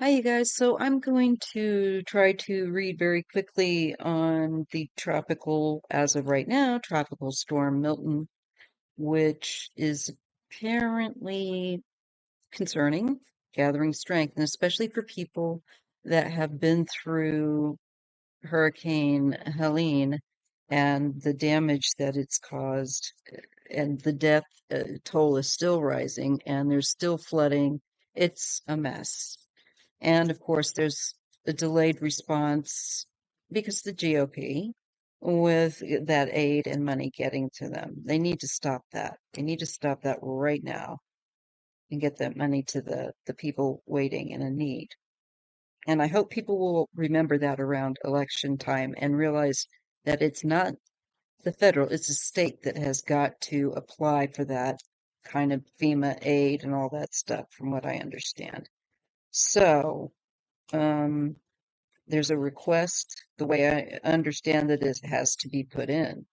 Hi, you guys. So I'm going to try to read very quickly on the tropical, as of right now, Tropical Storm Milton, which is apparently concerning, gathering strength, and especially for people that have been through Hurricane Helene and the damage that it's caused, and the death toll is still rising, and there's still flooding. It's a mess. And of course, there's a delayed response because the GOP with that aid and money getting to them. They need to stop that. They need to stop that right now and get that money to the people waiting and in need. And I hope people will remember that around election time and realize that it's not the federal, it's the state that has got to apply for that kind of FEMA aid and all that stuff, from what I understand. So, um, there's a request. The way I understand it is it has to be put in,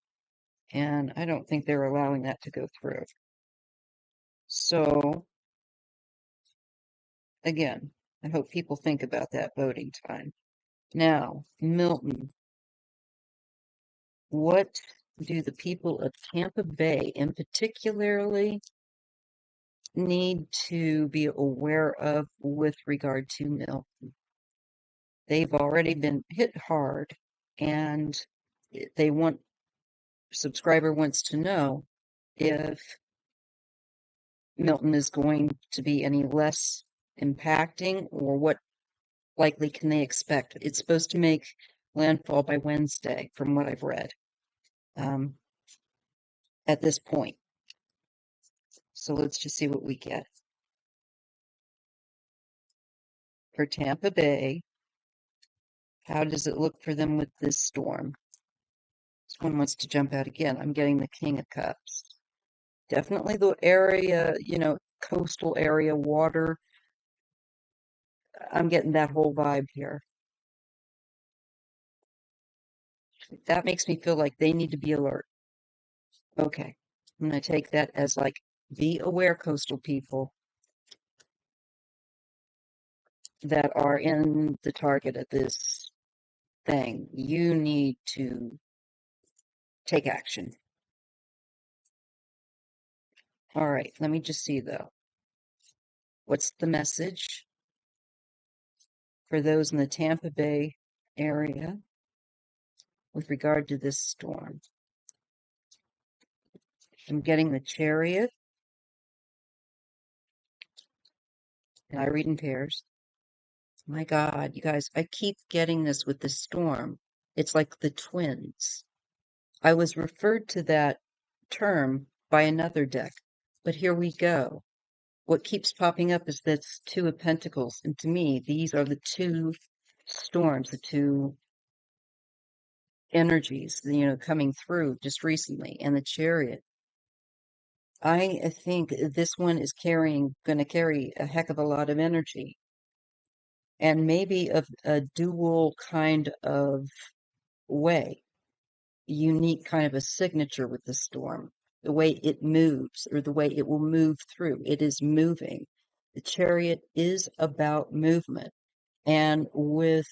and I don't think they're allowing that to go through. So again, I hope people think about that voting time. Now, Milton, what do the people of Tampa Bay in particularly need to be aware of with regard to Milton? They've already been hit hard, and they want subscriber wants to know if Milton is going to be any less impacting, or what likely can they expect? It's supposed to make landfall by Wednesday, from what I've read, um, at this point. So let's just see what we get. For Tampa Bay, how does it look for them with this storm? This one wants to jump out again. I'm getting the King of Cups. Definitely the area, coastal area, water. I'm getting that whole vibe here. That makes me feel like they need to be alert. Okay. I'm going to take that as like, be aware, coastal people that are in the target of this thing. You need to take action. All right. Let me just see, though. What's the message for those in the Tampa Bay area with regard to this storm? I'm getting the Chariot, and I read in pairs. My God, you guys, I keep getting this with the storm. It's like the twins. I was referred to that term by another deck, but here we go. What keeps popping up is this Two of Pentacles, and to me, these are the two storms, the two energies, coming through just recently, and the Chariot. I think this one is going to carry a heck of a lot of energy, and maybe of a dual kind of way, unique kind of a signature with the storm, the way it moves, or the way it will move through. It is moving. The Chariot is about movement, and with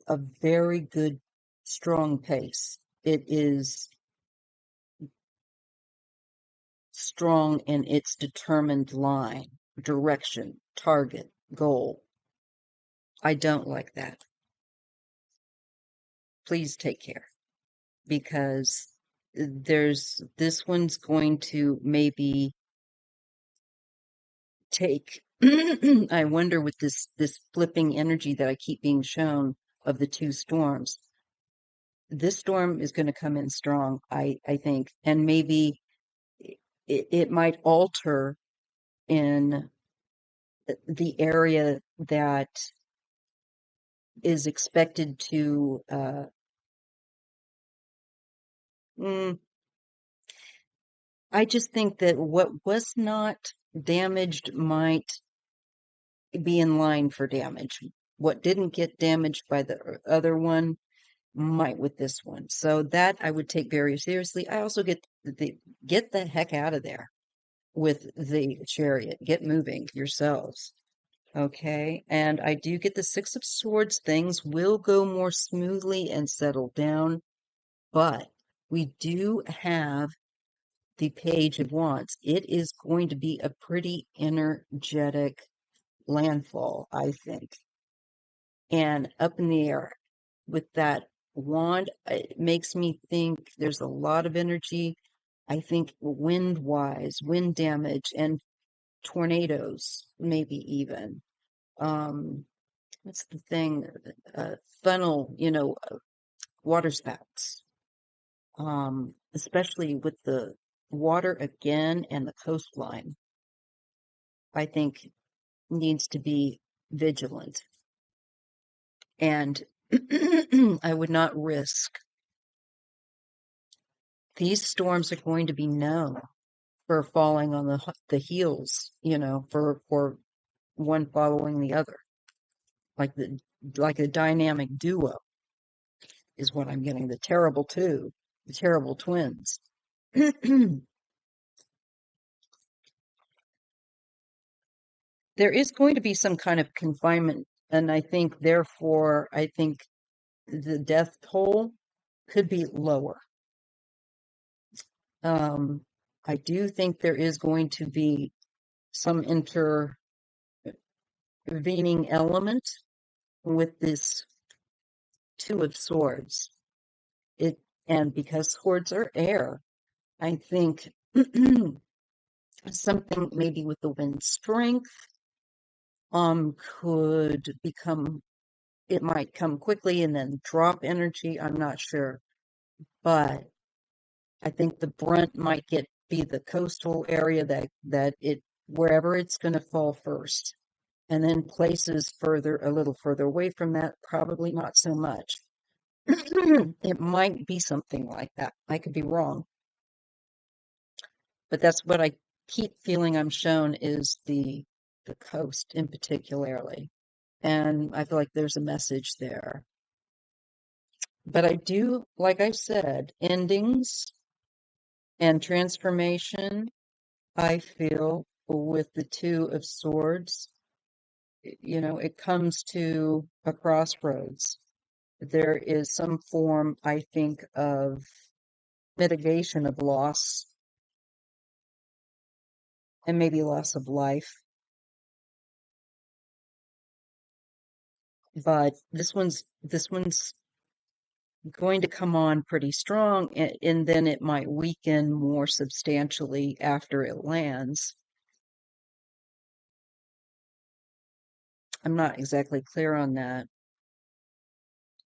a very good, strong pace. It is strong in its determined line, direction, target, goal. I don't like that. Please take care, because this one's going to maybe take I wonder, with this flipping energy that I keep being shown of the two storms, this storm is going to come in strong, I think, and maybe it might alter in the area that is expected to mm, I just think that what was not damaged might be in line for damage. What didn't get damaged by the other one might with this one. So that I would take very seriously. I also get the heck out of there with the Chariot. Get moving yourselves. Okay, and I do get the Six of Swords. Things will go more smoothly and settle down, but we do have the Page of Wands. It is going to be a pretty energetic landfall, I think. And up in the air with that wand, it makes me think there's a lot of energy. I think wind-wise, wind damage and tornadoes, maybe even. Um, what's the thing? Funnel, water spouts. Especially with the water again and the coastline, I think needs to be vigilant. And I would not risk. These storms are going to be known for falling on the heels, for one following the other, like a dynamic duo is what I'm getting. The terrible two, the terrible twins. There is going to be some kind of confinement, and I think the death toll could be lower. I do think there is going to be some intervening element with this Two of Swords. It and because swords are air, I think something maybe with the wind strength could become it might come quickly and then drop energy. I'm not sure, but I think the brunt might be the coastal area that it wherever it's going to fall first, and then places a little further away from that, probably not so much. It might be something like that. I could be wrong, but that's what I keep feeling I'm shown is the coast in particularly, and I feel like there's a message there. But I do, like I said, endings and transformation. I feel with the Two of Swords, it comes to a crossroads. There is some form, I think, of mitigation of loss and maybe loss of life. But this one's going to come on pretty strong, and then it might weaken more substantially after it lands. I'm not exactly clear on that,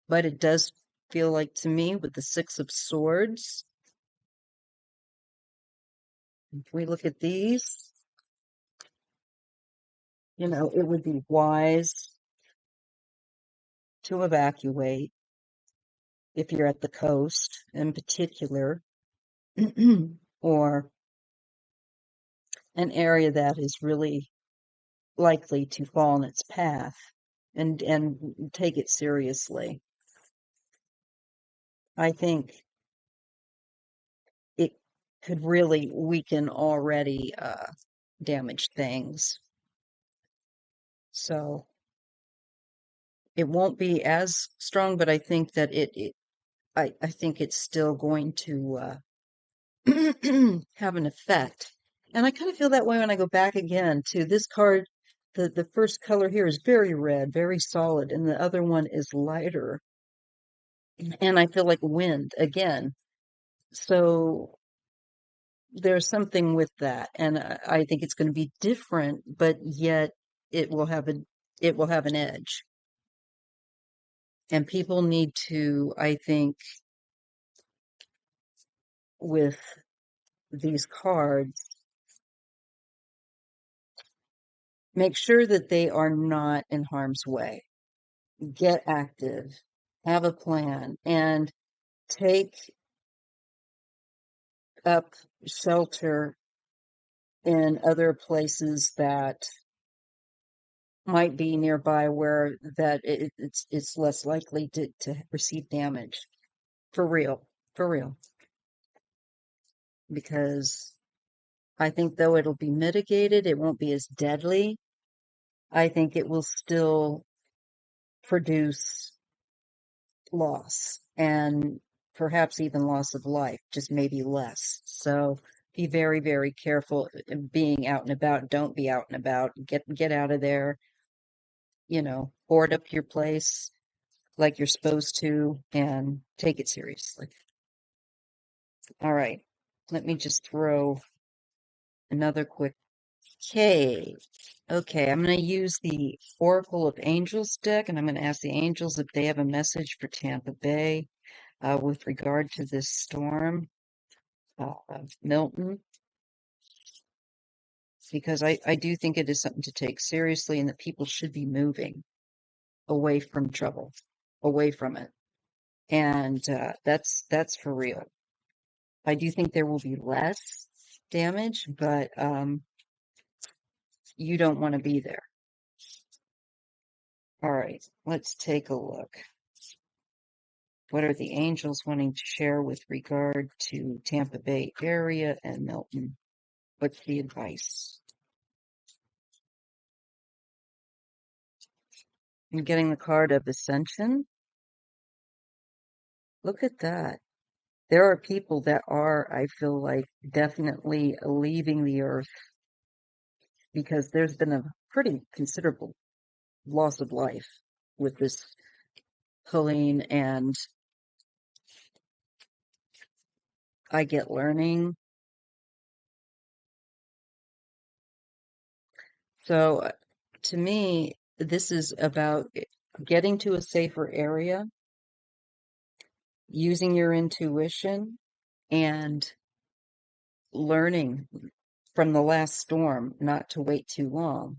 but it does feel like to me with the Six of Swords, if we look at these, it would be wise to evacuate if you're at the coast in particular, or an area that is really likely to fall in its path, and take it seriously. I think it could really weaken already damaged things. So it won't be as strong, but I think that I think it's still going to have an effect. And I kind of feel that way when I go back again to this card. The first color here is very red, very solid, and the other one is lighter. And I feel like wind again. So there's something with that, and I think it's going to be different, but yet it will have an edge. And people need to, I think, with these cards, make sure that they are not in harm's way. Get active, have a plan, and take up shelter in other places that might be nearby where it's less likely to receive damage. For real, for real. Because I think though it'll be mitigated, it won't be as deadly, I think it will still produce loss and perhaps even loss of life, just maybe less. So be very, very careful being out and about. Don't be out and about. Get out of there, board up your place like you're supposed to and take it seriously. All right. Let me just throw another quick Okay. Okay, I'm going to use the Oracle of Angels deck, and I'm going to ask the angels if they have a message for Tampa Bay with regard to this storm, Milton, because I do think it is something to take seriously and that people should be moving away from trouble, away from it. And that's for real. I do think there will be less damage, but you don't want to be there. All right, let's take a look. What are the angels wanting to share with regard to Tampa Bay area and Milton? What's the advice? I'm getting the card of Ascension. Look at that. There are people that are, I feel like, definitely leaving the earth because there's been a pretty considerable loss of life with this Helene, and I get learning. So to me, this is about getting to a safer area, using your intuition, and learning from the last storm not to wait too long.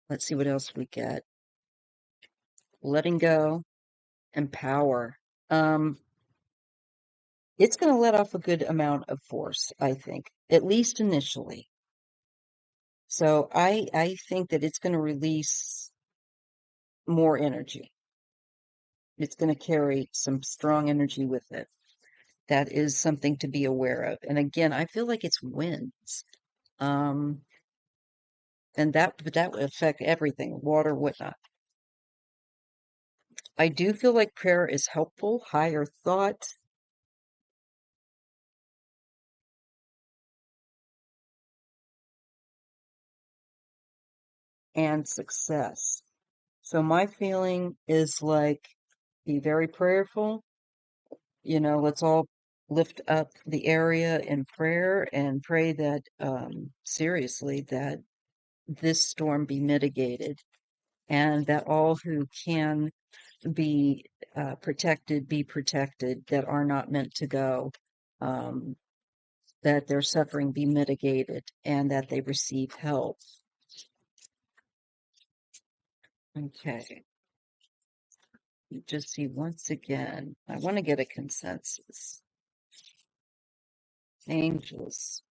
Let's see what else we get. Letting go and power. It's going to let off a good amount of force, I think, at least initially. So I think that it's going to release more energy. It's going to carry some strong energy with it. That is something to be aware of. And again, I feel like it's winds. Um, and that would affect everything, water, whatnot. I do feel like prayer is helpful, higher thought, and success. So my feeling is like be very prayerful. Let's all lift up the area in prayer and pray that seriously that this storm be mitigated and that all who can be protected be protected that are not meant to go, um, that their suffering be mitigated and that they receive help. Okay. You just see once again, I want to get a consensus. Angels,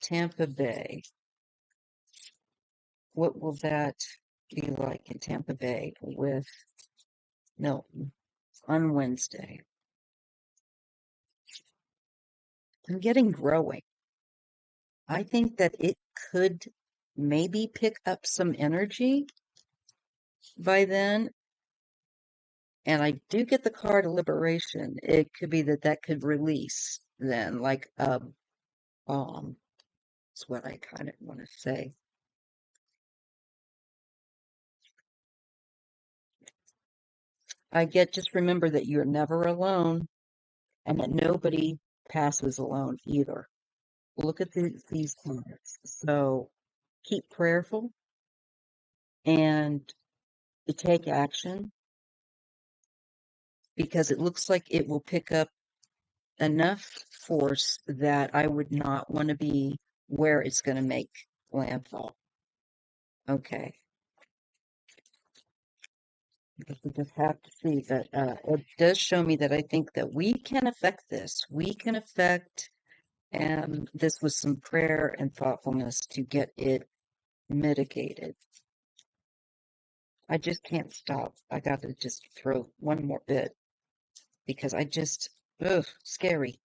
Tampa Bay. What will that be like in Tampa Bay with Milton on Wednesday? I'm getting growing. I think that it could maybe pick up some energy by then. And I do get the card of liberation. It could be that could release then, like a bomb. Is what I kind of want to say. Just remember that you're never alone and that nobody passes alone either. Look at these cards. So keep prayerful and take action because it looks like it will pick up enough force that I would not want to be where it's going to make landfall. Okay. We just have to see that it does show me that I think that we can affect this. We can affect, and this was some prayer and thoughtfulness to get it mitigated. I just can't stop. I got to just throw one more bit because ugh, scary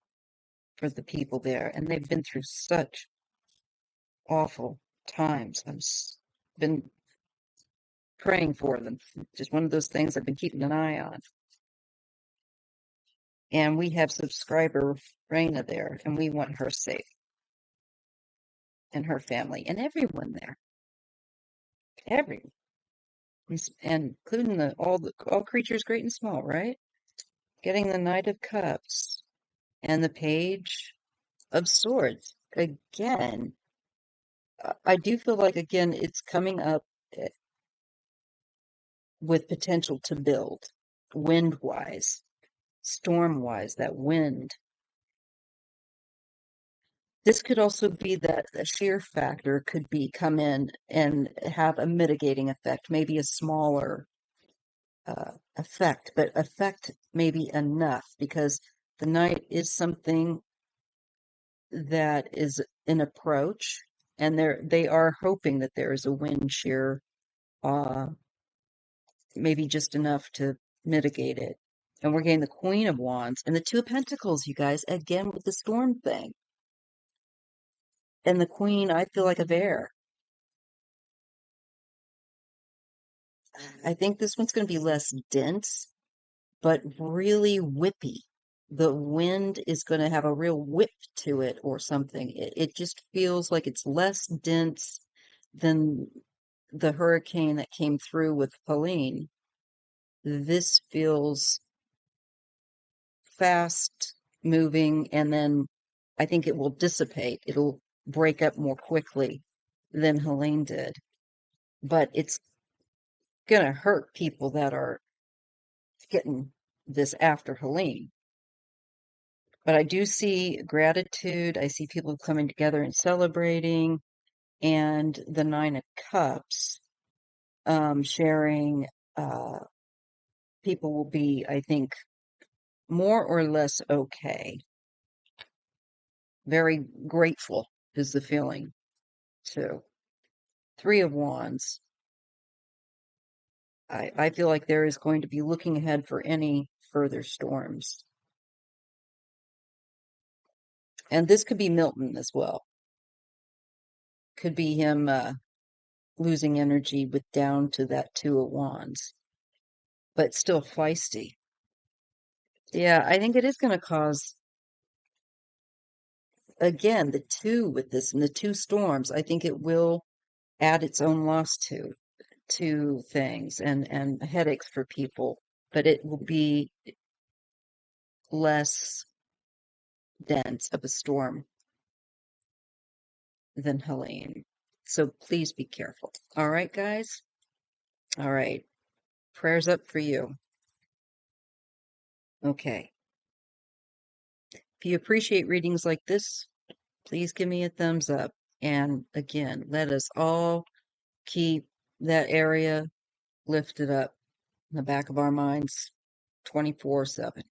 for the people there. And they've been through such awful times. been praying for them. Just one of those things I've been keeping an eye on. And we have subscriber Raina there, and we want her safe and her family and everyone there. Everyone. And including all creatures great and small, right? Getting the Knight of Cups and the Page of Swords. Again, I do feel like, again, it's coming up with potential to build, wind-wise, storm-wise, that wind. This could also be that a shear factor could come in and have a mitigating effect, maybe a smaller effect, but effect maybe enough, because the Knight is something that is an approach, and they are hoping that there is a wind shear, maybe just enough to mitigate it. And we're getting the Queen of Wands and the Two of Pentacles, you guys, again with the storm thing. And the Queen, I feel like, of air. I think this one's going to be less dense, but really whippy. The wind is going to have a real whip to it or something. It just feels like it's less dense than the hurricane that came through with Helene. This feels fast moving, and then I think it will dissipate. It'll break up more quickly than Helene did. But it's going to hurt people that are getting this after Helene. But I do see gratitude. I see people coming together and celebrating. And the Nine of Cups, sharing, people will be, I think, more or less okay. Very grateful is the feeling, too. Three of Wands. I feel like there is going to be looking ahead for any further storms. And this could be Milton as well. Could be him losing energy with down to that Two of Wands. But still feisty. Yeah, I think it is going to cause, again, the two with this and the two storms. I think it will add its own loss to things and headaches for people, but it will be less dense of a storm than Helene. So please be careful. All right, guys? All right. Prayers up for you. Okay. If you appreciate readings like this, please give me a thumbs up. And again, let us all keep that area lifted up in the back of our minds 24/7.